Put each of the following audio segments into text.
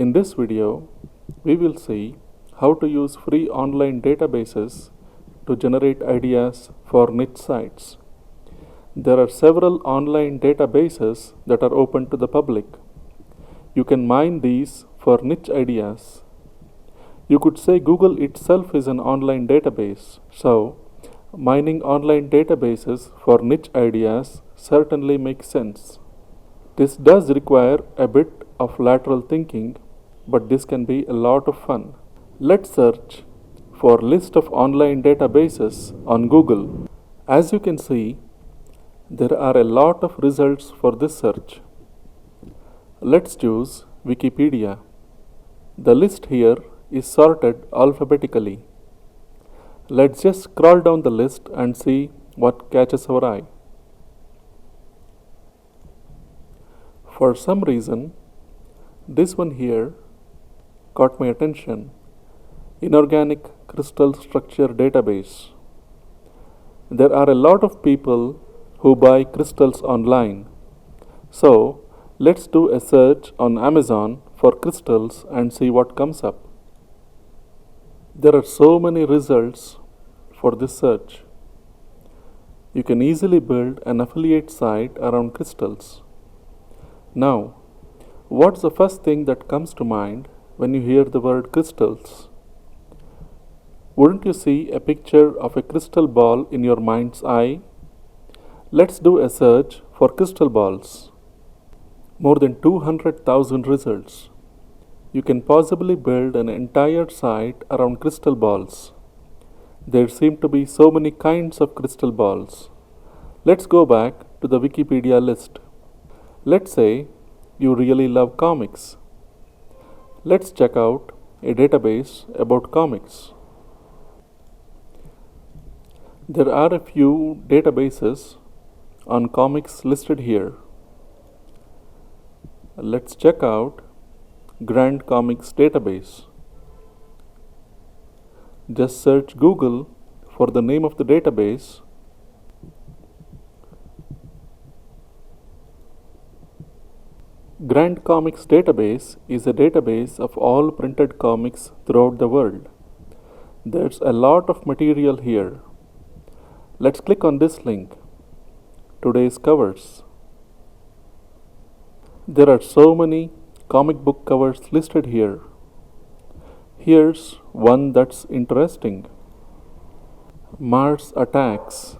In this video, we will see how to use free online databases to generate ideas for niche sites. There are several online databases that are open to the public. You can mine these for niche ideas. You could say Google itself is an online database, so mining online databases for niche ideas certainly makes sense. This does require a bit of lateral thinking, but this can be a lot of fun. Let's search for list of online databases on Google. As you can see, there are a lot of results for this search. Let's choose Wikipedia. The list here is sorted alphabetically. Let's just scroll down the list and see what catches our eye. For some reason, this one here caught my attention. Inorganic Crystal Structure Database. There are a lot of people who buy crystals online. So, let's do a search on Amazon for crystals and see what comes up. There are so many results for this search. You can easily build an affiliate site around crystals. Now, what's the first thing that comes to mind when you hear the word crystals? Wouldn't you see a picture of a crystal ball in your mind's eye? Let's do a search for crystal balls. More than 200,000 results. You can possibly build an entire site around crystal balls. There seem to be so many kinds of crystal balls. Let's go back to the Wikipedia list. Let's say you really love comics. Let's check out a database about comics. There are a few databases on comics listed here. Let's check out Grand Comics database. Just search Google for the name of the database. Grand Comics database is a database of all printed comics throughout the world. There's a lot of material here. Let's click on this link. Today's covers. There are so many comic book covers listed here. Here's one that's interesting. Mars Attacks.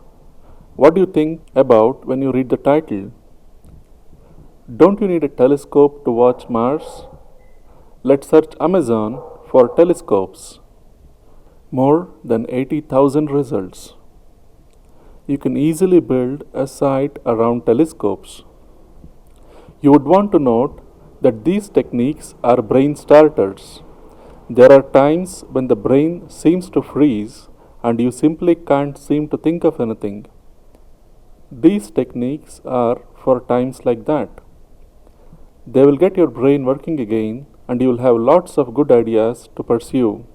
What do you think about when you read the title? Don't you need a telescope to watch Mars? Let's search Amazon for telescopes. More than 80,000 results. You can easily build a site around telescopes. You would want to note that these techniques are brain starters. There are times when the brain seems to freeze and you simply can't seem to think of anything. These techniques are for times like that. They will get your brain working again and you will have lots of good ideas to pursue.